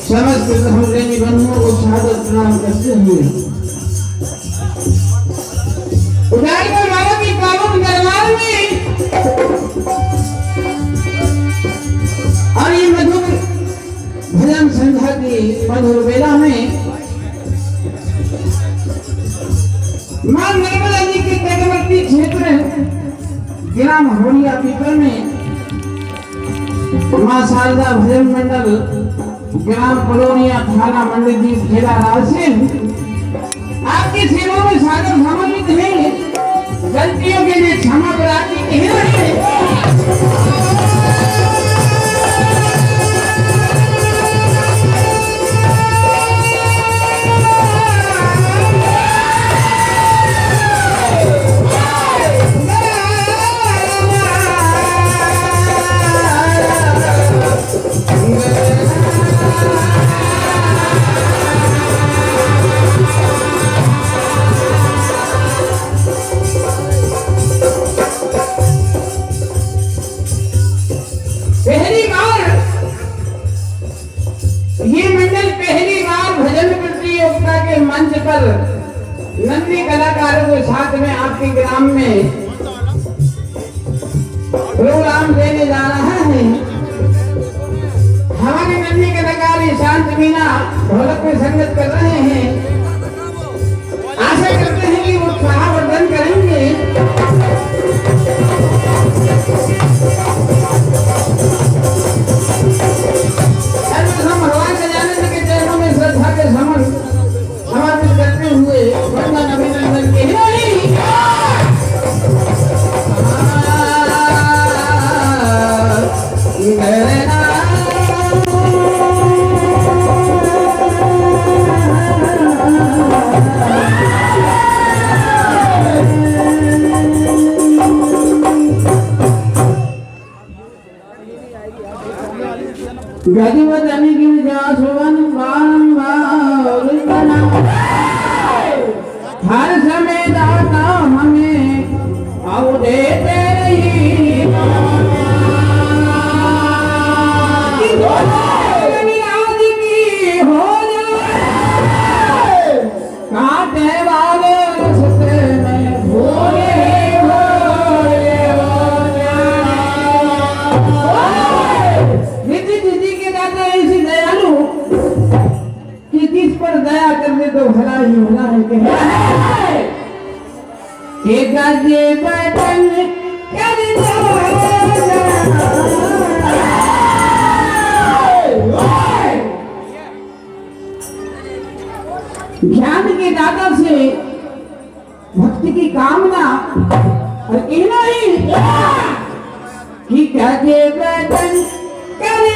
समस्त हमरे निबंधों को शहादत प्रणाम करते हुए उठाई कर बाबा की पावन दरबार में और ये मधुर भजन संध्या की मधुर बेला में मां नर्मदा जी के तटवर्ती क्षेत्र ग्राम होलिया पीपल में मां शारदा भजन मंडल ग्राम कॉलोनिया थाना मंडी खेड़ा रायसेन आपकी सेवा में सादर समर्पित है। गलतियों के लिए क्षमा प्रार्थी कह रहे हैं। मंच पर नन्हे कलाकारों के साथ में आपके ग्राम में प्रोग्राम देने जा रहा है। हमारे नन्हे कलाकार शांत मीना ढोलक में संगत कर रहे हैं। आशा करते हैं कि वो उत्साहवर्धन करेंगे। सर्वप्रथम भगवान गजानन के चरणों में श्रद्धा के समन समर्पित करते हुए वंदन अभिनंदन के लिए गजवदन गिरजासुवन बारंबार बना हर समय दाता हमें अब देते रही आज की हो जाए काटे वाले रस्ते में भोले पर दया करने तो भला ही होना है कि गजे बदन कर ज्ञान के दाता से भक्ति की कामना और कहना ही कि गजे बदन कर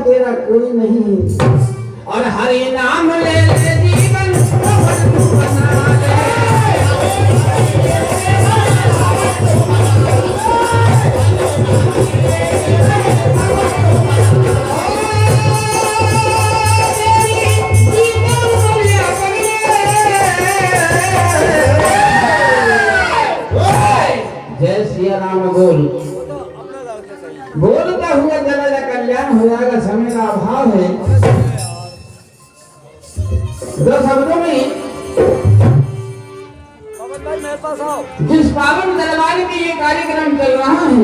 तेरा कोई नहीं और हरि नाम ले ले जीवन बना ले जय सिया राम बोल बोलता हुआ जरा कल्याण हो जाएगा। समय का अभाव है। दो शब्दों में जिस पावन दरबार में ये कार्यक्रम चल रहा है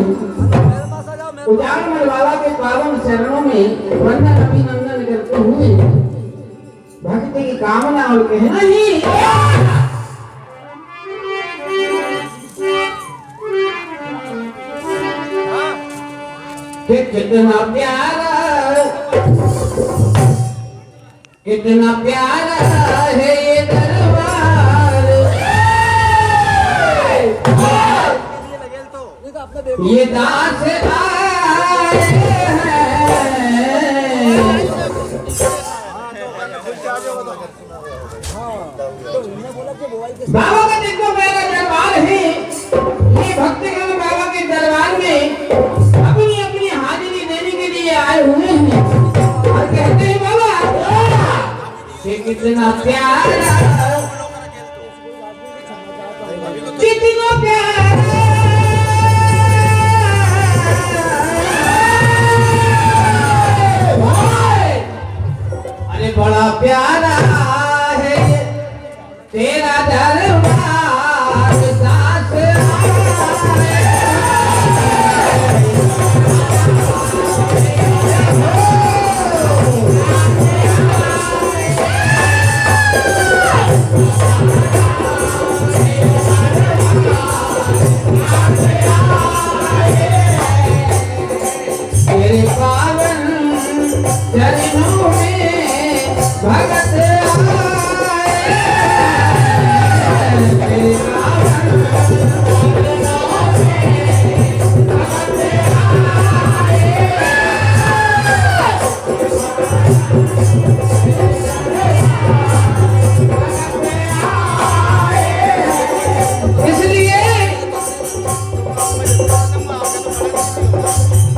उजागर मलवाला के पावन चरणों में वंदन अभिनंदन करते हुए भक्ति की कामना और कहना ही कितना प्यारा है ये दरबार ये दास आए हैं बाबा का देखो मेरा दरबार है। ये भक्तगण बाबा के दरबार में अपनी अपनी हाजिरी देने के लिए आए हुए हैं और कहते हैं बाबा कि कितना प्यारा अरे बड़ा प्यारा है तेरा दरबार दास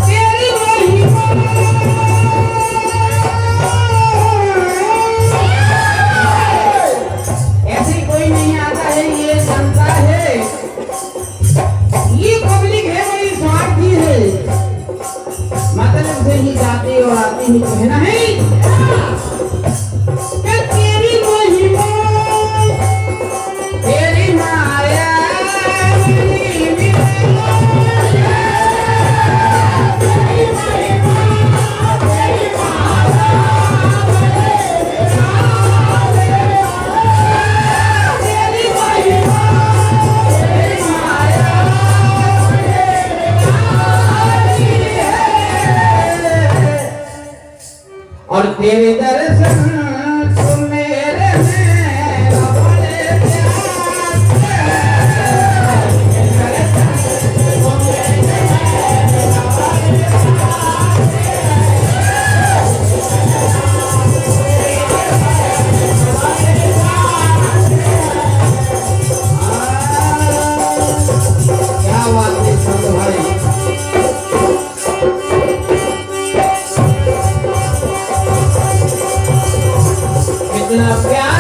तेरी महिमा ऐसे कोई नहीं आता है, ये जनता है, ये पब्लिक है, बड़ी स्वार्थी है, मतलब से ही जाते और आते ही तो है ना, है तेरी महिमा तेरी माया और तेरे दर्शन तो मेरे में बड़े क्या बात है संत भाई, कितना प्यार